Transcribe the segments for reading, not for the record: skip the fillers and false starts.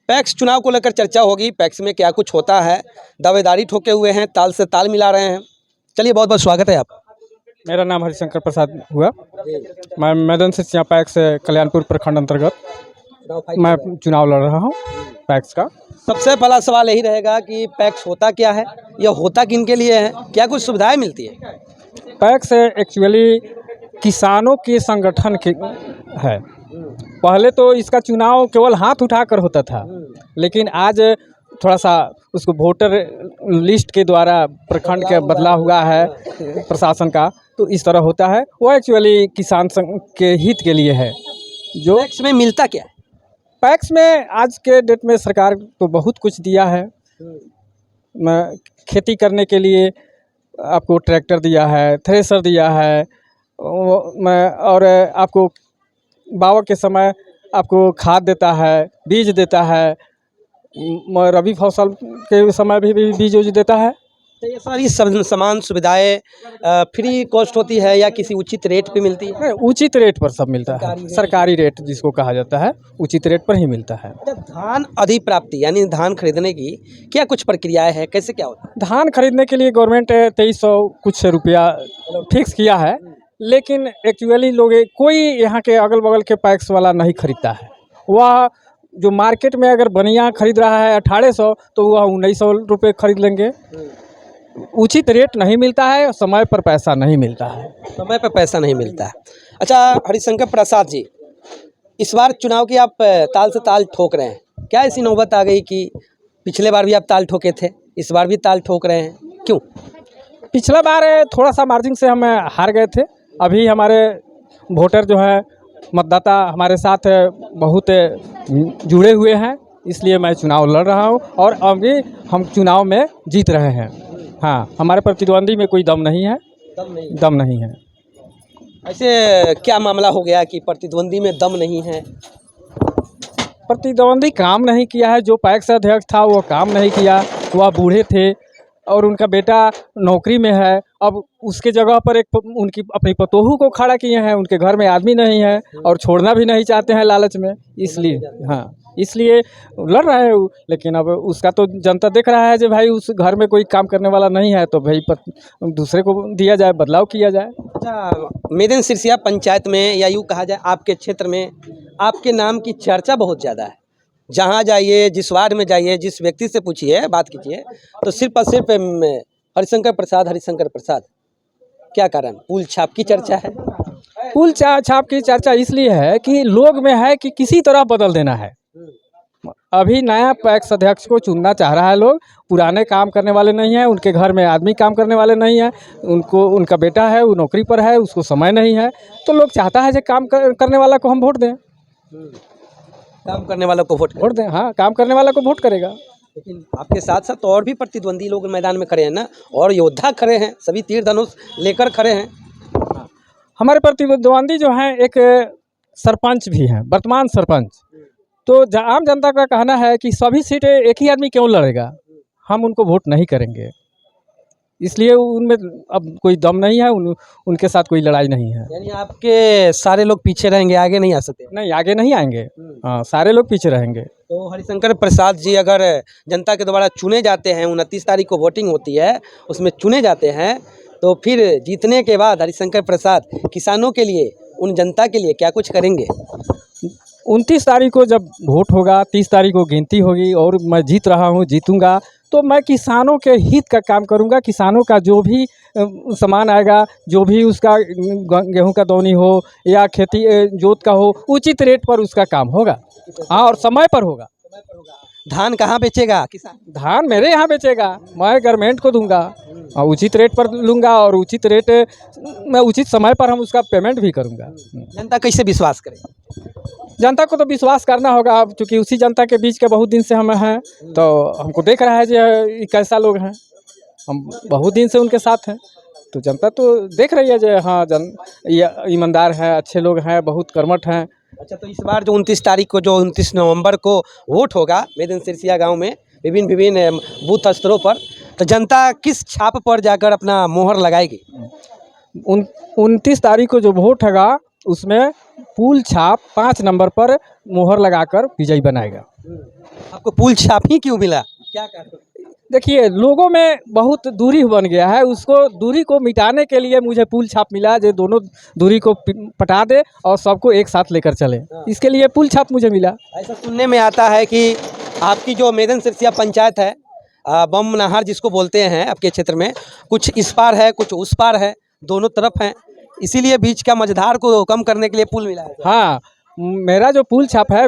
PACS चुनाव को लेकर चर्चा होगी। पैक्स में क्या कुछ होता है, दावेदारी ठोके हुए हैं, ताल से ताल मिला रहे हैं। चलिए, बहुत बहुत स्वागत है आप। मेरा नाम हरिशंकर प्रसाद हुआ। मैं मैदान से यहाँ पैक्स कल्याणपुर प्रखंड अंतर्गत मैं चुनाव लड़ रहा हूँ पैक्स का। सबसे पहला सवाल यही रहेगा कि पैक्स होता क्या है, यह होता किन के लिए है, क्या कुछ सुविधाएं मिलती है? पैक्स एक्चुअली किसानों के संगठन के है। पहले तो इसका चुनाव केवल हाथ उठाकर होता था, लेकिन आज थोड़ा सा उसको वोटर लिस्ट के द्वारा प्रखंड के बदला हुआ है प्रशासन का, तो इस तरह होता है। वो एक्चुअली किसान संघ के हित के लिए है। जो पैक्स में मिलता क्या है? पैक्स में आज के डेट में सरकार तो बहुत कुछ दिया है। खेती करने के लिए आपको ट्रैक्टर दिया है, थ्रेसर दिया है, और आपको बावा के समय आपको खाद देता है, बीज देता है, रबी फसल के समय भी बीज उज देता है। तो ये सारी समान सुविधाएं फ्री कॉस्ट होती है या किसी उचित रेट पे मिलती है? उचित रेट पर सब मिलता है। सरकारी रेट जिसको कहा जाता है, उचित रेट पर ही मिलता है। धान अधिप्राप्ति यानी धान खरीदने की क्या कुछ प्रक्रियाएं है, कैसे क्या होता है? धान खरीदने के लिए गवर्नमेंट 2300 कुछ रुपया फिक्स किया है, लेकिन एक्चुअली लोग कोई यहाँ के अगल बगल के पैक्स वाला नहीं खरीदता है। वह जो मार्केट में अगर बनिया खरीद रहा है 1800, तो वह 1900 रुपये खरीद लेंगे। उचित रेट नहीं मिलता है, समय पर पैसा नहीं मिलता है। समय पर पैसा नहीं मिलता है। अच्छा हरिशंकर प्रसाद जी, इस बार चुनाव की आप ताल से ताल ठोक रहे हैं। क्या ऐसी नौबत आ गई कि पिछले बार भी आप ताल ठोके थे, इस बार भी ताल ठोक रहे हैं, क्यों? पिछला बार थोड़ा सा मार्जिन से हम हार गए थे। अभी हमारे वोटर जो है, मतदाता हमारे साथ बहुत जुड़े हुए हैं, इसलिए मैं चुनाव लड़ रहा हूं और अभी हम चुनाव में जीत रहे हैं। हाँ, हमारे प्रतिद्वंदी में कोई दम नहीं है। दम नहीं है। ऐसे क्या मामला हो गया कि प्रतिद्वंदी में दम नहीं है? प्रतिद्वंदी काम नहीं किया है। जो पैक्स अध्यक्ष था वो काम नहीं किया। वह बूढ़े थे और उनका बेटा नौकरी में है। अब उसके जगह पर एक उनकी अपनी पतोहू को खड़ा किए हैं। उनके घर में आदमी नहीं है और छोड़ना भी नहीं चाहते हैं लालच में, इसलिए हाँ, इसलिए लड़ रहे हैं। लेकिन अब उसका तो जनता देख रहा है कि भाई उस घर में कोई काम करने वाला नहीं है, तो भाई दूसरे को दिया जाए, बदलाव किया जाए। अच्छा, मेदन सिरसिया पंचायत में या यूँ कहा जाए आपके क्षेत्र में आपके नाम की चर्चा बहुत ज़्यादा है। जहाँ जाइए, जिस वार्ड में जाइए, जिस व्यक्ति से पूछिए, बात कीजिए, तो सिर्फ और सिर्फ हरिशंकर प्रसाद, हरिशंकर प्रसाद। क्या कारण? पुल छाप की चर्चा है। पुल छाप की चर्चा इसलिए है कि लोग में है कि किसी तरह बदल देना है। अभी नया पैक्स अध्यक्ष को चुनना चाह रहा है लोग। पुराने काम करने वाले नहीं हैं, उनके घर में आदमी काम करने वाले नहीं हैं, उनका बेटा है वो नौकरी पर है, उसको समय नहीं है, तो लोग चाहता है कि काम करने वाला को हम वोट दें। काम करने वालों को वोट दें। हाँ, काम करने वाला को वोट करेगा। लेकिन आपके साथ साथ तो और भी प्रतिद्वंदी लोग मैदान में खड़े हैं ना, और योद्धा खड़े हैं, सभी तीर धनुष लेकर खड़े हैं। हमारे प्रतिद्वंदी जो हैं, एक सरपंच भी हैं, वर्तमान सरपंच। तो आम जनता का कहना है कि सभी सीटें एक ही आदमी क्यों लड़ेगा, हम उनको वोट नहीं करेंगे। इसलिए उनमें अब कोई दम नहीं है, उनके साथ कोई लड़ाई नहीं है। यानी आपके सारे लोग पीछे रहेंगे, आगे नहीं आ सकते? नहीं, आगे नहीं आएंगे। हाँ, सारे लोग पीछे रहेंगे। तो हरिशंकर प्रसाद जी अगर जनता के द्वारा चुने जाते हैं, 29 तारीख को वोटिंग होती है, उसमें चुने जाते हैं, तो फिर जीतने के बाद हरिशंकर प्रसाद किसानों के लिए, उन जनता के लिए क्या कुछ करेंगे? 29 तारीख को जब वोट होगा, 30 तारीख को गिनती होगी और मैं जीत रहा हूँ, जीतूंगा, तो मैं किसानों के हित का काम करूंगा। किसानों का जो भी सामान आएगा, जो भी उसका गेहूं का दौनी हो या खेती जोत का हो, उचित रेट पर उसका काम होगा। हाँ, और समय पर होगा। धान कहाँ बेचेगा किसान? धान मेरे यहाँ बेचेगा, मैं गवर्नमेंट को दूंगा और उचित रेट पर लूँगा, और उचित रेट मैं उचित समय पर हम उसका पेमेंट भी करूँगा। जनता कैसे विश्वास करे? जनता को तो विश्वास करना होगा, अब चूँकि उसी जनता के बीच के बहुत दिन से हम हैं, तो हमको देख रहा है कि कैसा लोग हैं। हम बहुत दिन से उनके साथ हैं, तो जनता तो देख रही है कि हाँ, ईमानदार हैं, अच्छे लोग हैं, बहुत कर्मठ हैं। अच्छा, तो इस बार जो 29 तारीख को, जो 29 नवंबर को वोट होगा मेदन सिरसिया गांव में विभिन्न बूथ स्तरों पर, तो जनता किस छाप पर जाकर अपना मोहर लगाएगी? 29 तारीख को जो वोट होगा उसमें पुल छाप 5 नंबर पर मोहर लगाकर विजयी बनाएगा। आपको पुल छाप ही क्यों मिला, क्या कारण? देखिए, लोगों में बहुत दूरी बन गया है, उसको दूरी को मिटाने के लिए मुझे पुल छाप मिला, जो दोनों दूरी को पटा दे और सबको एक साथ लेकर चले। इसके लिए पुल छाप मुझे मिला। ऐसा सुनने में आता है कि आपकी जो मेदन सिरसिया पंचायत है, बम नहर जिसको बोलते हैं आपके क्षेत्र में, कुछ इस पार है कुछ उस पार है, दोनों तरफ हैं, इसीलिए बीच का मझधार को कम करने के लिए पुल मिला है। हाँ, मेरा जो पुल छाप है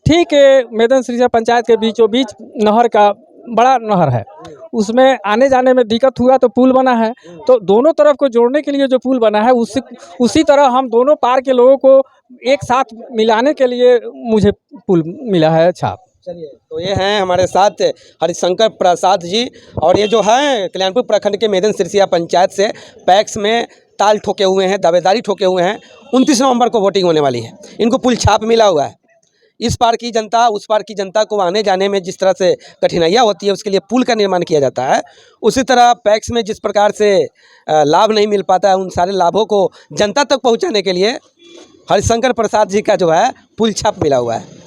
ठीक है, मेदन सिरसिया पंचायत के बीचों बीच नहर का बड़ा नहर है, उसमें आने जाने में दिक्कत हुआ तो पुल बना है। तो दोनों तरफ को जोड़ने के लिए जो पुल बना है उसी तरह हम दोनों पार के लोगों को एक साथ मिलाने के लिए मुझे पुल मिला है छाप। चलिए, तो ये हैं हमारे साथ हरिशंकर प्रसाद जी, और ये जो है कल्याणपुर प्रखंड के मेदन सिरसिया पंचायत से पैक्स में ताल ठोके हुए हैं, दावेदारी ठोके हुए हैं। 29 नवंबर को वोटिंग होने वाली है, इनको पुल छाप मिला हुआ है। इस पार की जनता उस पार की जनता को आने जाने में जिस तरह से कठिनाइयाँ होती है, उसके लिए पुल का निर्माण किया जाता है। उसी तरह पैक्स में जिस प्रकार से लाभ नहीं मिल पाता है, उन सारे लाभों को जनता तक पहुँचाने के लिए हरिशंकर प्रसाद जी का जो है पुल छाप मिला हुआ है।